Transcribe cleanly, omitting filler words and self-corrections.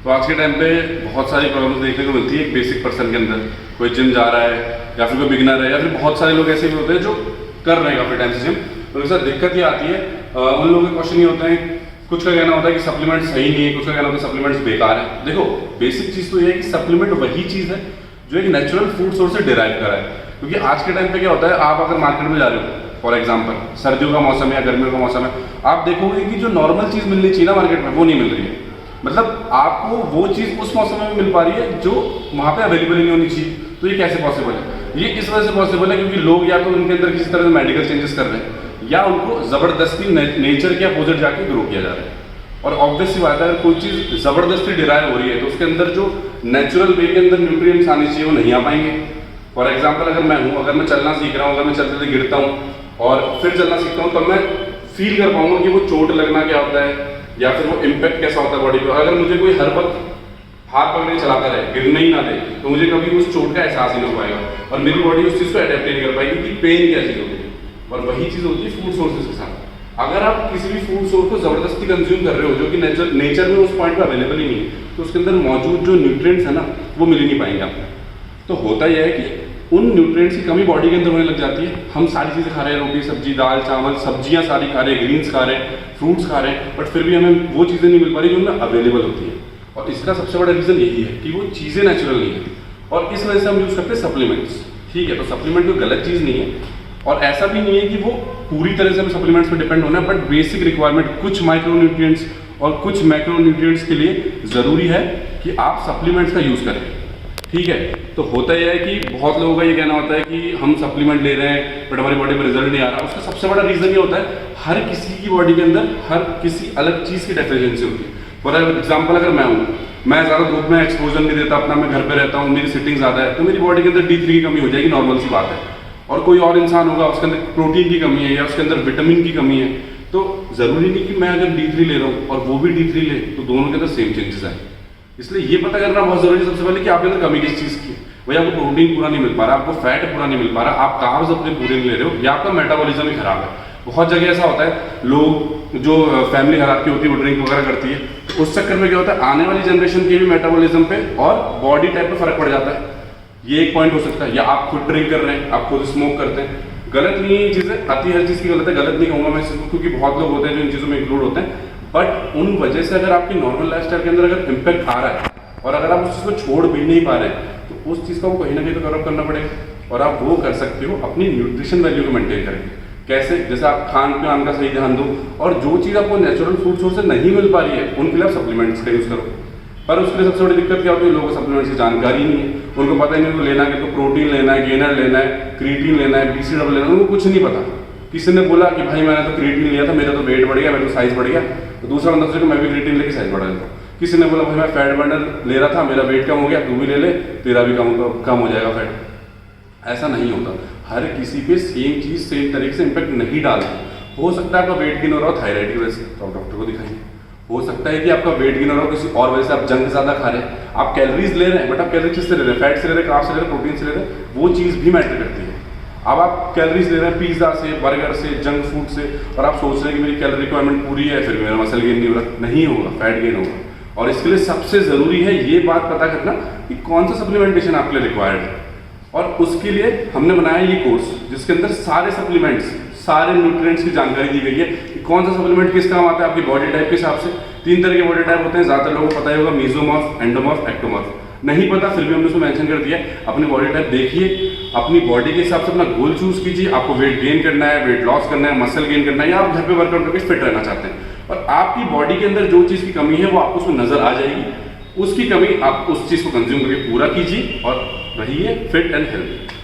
तो आज के टाइम पे बहुत सारी प्रॉब्लम्स देखने को मिलती है एक बेसिक पर्सन के अंदर। कोई जिम जा रहा है या फिर कोई बिगिनर है या फिर बहुत सारे लोग ऐसे भी होते हैं जो कर रहे हैं काफी टाइम से जिम, तो उनके साथ दिक्कत ये आती है। उन लोगों के क्वेश्चन ये होते हैं, कुछ का कहना होता है कि सप्लीमेंट सही नहीं है, कुछ का कहना होता है सप्लीमेंट्स बेकार है। देखो बेसिक चीज तो ये है कि सप्लीमेंट वही चीज है जो एक नेचुरल फूड सोर्स से डिराइव करा है। क्योंकि आज के टाइम पे क्या होता है, आप अगर मार्केट में जा रहे हो फॉर एग्जाम्पल, सर्दियों का मौसम है या गर्मियों का मौसम है, आप देखोगे कि जो नॉर्मल चीज मिलनी चाहिए ना मार्केट में वो नहीं मिल रही है। मतलब आपको वो चीज उस मौसम में मिल पा रही है जो वहां पे अवेलेबल ही नहीं होनी चाहिए। तो ये कैसे पॉसिबल है? ये इस वजह से पॉसिबल है क्योंकि लोग या तो उनके अंदर किसी तरह से मेडिकल चेंजेस कर रहे हैं या उनको जबरदस्ती नेचर के अपोजिट जाके ग्रो किया जा रहा है। और ऑब्वियस सी बात है, अगर कोई चीज जबरदस्ती डिराइव हो रही है तो उसके अंदर जो नेचुरल वे के अंदर न्यूट्रिएंट्स आने चाहिए वो नहीं आ पाएंगे। फॉर एग्जाम्पल, अगर मैं हूँ, अगर मैं चलना सीख रहा हूँ, अगर मैं चलते चलते गिरता हूँ और फिर चलना सीखता हूँ, तब मैं फील कर पाऊंगा कि वो चोट लगना क्या होता है या फिर वो इम्पैक्ट कैसा होता है बॉडी पे। अगर मुझे कोई हर वक्त हाथ पकड़े चलाता रहे, गिरने ही ना दे, तो मुझे कभी उस चोट का एहसास ही नहीं हो पाएगा और मेरी बॉडी उस चीज को अडेप्ट नहीं कर पाएगी कि पेन क्या चीज होती है। और वही चीज होती है फूड सोर्सेज के साथ। अगर आप किसी भी फूड सोर्स को जबरदस्ती कंज्यूम कर रहे हो जो कि नेचर में उस पॉइंट पे अवेलेबल ही नहीं है, तो उसके अंदर मौजूद जो न्यूट्रिएंट्स है ना वो मिल ही नहीं पाएंगे आपको। तो होता यह है कि उन न्यूट्रिएंट्स की कमी बॉडी के अंदर होने लग जाती है। हम सारी चीजें खा रहे हैं, रोटी सब्जी दाल चावल, सब्जियां सारी खा रहे हैं, ग्रीन्स खा रहे हैं, फ्रूट्स खा रहे हैं, बट फिर भी हमें वो चीजें नहीं मिल पा रही जो उनमें अवेलेबल होती है। और इसका सबसे बड़ा रीजन यही है कि वो चीजें नेचुरल नहीं है और इस वजह से हम यूज करते हैं सप्लीमेंट्स। ठीक है, तो सप्लीमेंट कोई गलत चीज नहीं है और ऐसा भी नहीं है कि वो पूरी तरह से हमें सप्लीमेंट्स पर डिपेंड होना है, बट बेसिक रिक्वायरमेंट कुछ माइक्रोन्यूट्रिएंट्स और कुछ मैक्रोन्यूट्रिएंट्स के लिए जरूरी है कि आप सप्लीमेंट्स का यूज करें। ठीक है, तो होता यह है कि बहुत लोगों का ये कहना होता है कि हम सप्लीमेंट ले रहे हैं बट हमारी बॉडी में रिजल्ट नहीं आ रहा। उसका सबसे बड़ा रीजन ये होता है, हर किसी की बॉडी के अंदर हर किसी अलग चीज की डेफिशिएंसी होती है। फॉर एग्जाम्पल, अगर मैं हूँ, मैं ज्यादा धूप में एक्सपोजर नहीं देता अपना, मैं घर पे रहता हूँ, मेरी सिटिंग ज्यादा है, तो मेरी बॉडी के अंदर D3 की कमी हो जाएगी, नॉर्मल सी बात है। और कोई और इंसान होगा, उसके अंदर प्रोटीन की कमी है या उसके अंदर विटामिन की कमी है, तो जरूरी नहीं कि मैं अगर D3 ले रहा हूँ और वो भी D3 ले तो दोनों के अंदर सेम चेंजेस आए। इसलिए ये पता करना बहुत जरूरी है सबसे पहले कि आपके अंदर कमी किस चीज की है। वही आपको प्रोटीन पूरा नहीं मिल पा रहा, आपको फैट पूरा नहीं मिल पा रहा, आप कार्ब्स अपने पूरे नहीं ले रहे हो या आपका मेटाबॉलिज्म ही खराब है। बहुत जगह ऐसा होता है, लोग जो फैमिली खराब की होती है वो ड्रिंक वगैरह करती है, तो उस चक्कर में क्या होता है, आने वाली जनरेशन के भी मेटाबॉलिज्म पे और बॉडी टाइप पे फर्क पड़ जाता है। ये एक पॉइंट हो सकता है। या आप खुद ड्रिंक कर रहे हैं, आप खुद स्मोक करते हैं, गलत नहीं है चीजें, अति हर चीज की गलत है, गलत नहीं कहूंगा मैं इसको, क्योंकि बहुत लोग होते हैं जो इन चीजों में इंक्लूड होते हैं। बट उन वजह से अगर आपकी नॉर्मल लाइफस्टाइल के अंदर अगर इम्पैक्ट आ रहा है और अगर आप उस चीज को छोड़ भी नहीं पा रहे तो उस चीज को कहीं ना कहीं तो कवर अप करना पड़ेगा। और आप वो कर सकते हो अपनी न्यूट्रिशन वैल्यू को मेंटेन करके। कैसे? जैसे आप खान पान का सही ध्यान दो और जो चीज आपको नेचुरल फूड सोर्स से नहीं मिल पा रही है उनके लिए आप सप्लीमेंट्स का यूज करो। पर उसके लिए सबसे बड़ी दिक्कत क्या होती है, लोगों को सप्लीमेंट्स की जानकारी नहीं है, उनको पता ही नहीं उनको लेना है, तो प्रोटीन लेना है, गेनर लेना है, क्रिएटिन लेना है, BC डबल लेना है, उनको कुछ नहीं पता। किसी ने बोला कि भाई मैंने तो क्रिएटिन लिया था, मेरा तो वेट बढ़ गया, मेरा तो साइज बढ़ गया, तो दूसरा बंदा सोचे मैं भी क्रिएटिन लेके साइज बढ़ा लेता हूँ। किसी ने बोला भाई मैं फैट बर्नर ले रहा था, मेरा वेट कम हो गया, तू भी ले ले, तेरा भी कम हो जाएगा फैट। ऐसा नहीं होता। हर किसी पे सेम चीज सेम तरीके से इम्पैक्ट नहीं डालती। हो सकता है आपका वेट गेन हो रहा हो थायराइड की वजह से, तो आप डॉक्टर को दिखाइए। हो सकता है कि आपका वेट गेन हो रहा हो किसी और वजह से, आप जंक ज्यादा खा रहे हैं, आप कैलोरीज ले रहे हैं, बट आप कैलोरी किससे ले रहे हैं, फैट से ले रहे हैं, कार्ब से ले रहे हैं, प्रोटीन से ले रहे हैं, वो चीज भी मैटर करती है। अब आप कैलोरीज ले रहे हैं पिज्जा से, बर्गर से, जंक फूड से, और आप सोच रहे हैं कि मेरी कैलोरी रिक्वायरमेंट पूरी है, फिर मेरा मसल गेन नहीं हो रहा, नहीं होगा, फैट गेन होगा। और इसके लिए सबसे जरूरी है ये बात पता करना कि कौन सा सप्लीमेंटेशन आपके लिए रिक्वायर्ड है। और उसके लिए हमने बनाया ये कोर्स जिसके अंदर सारे सप्लीमेंट्स, सारे न्यूट्रिएंट्स की जानकारी दी गई है कि कौन सा सप्लीमेंट किस काम आता है आपकी बॉडी टाइप के हिसाब से। 3 तरह के बॉडी टाइप होते हैं, ज्यादातर लोगों को पता ही होगा, मेसोमॉर्फ, एंडोमॉर्फ, एक्टोमॉर्फ। नहीं पता फिर भी हमने उसको मेंशन कर दिया। अपनी बॉडी टाइप देखिए, अपनी बॉडी के हिसाब से अपना गोल चूज कीजिए। आपको वेट गेन करना है, वेट लॉस करना है, मसल गेन करना है, या आप घर पे वर्कआउट करके फिट रहना चाहते हैं और आपकी बॉडी के अंदर जो चीज की कमी है वो आपको उसमें नजर आ जाएगी। उसकी कमी आप उस चीज को कंज्यूम करके पूरा कीजिए और रहिए फिट एंड हेल्थी।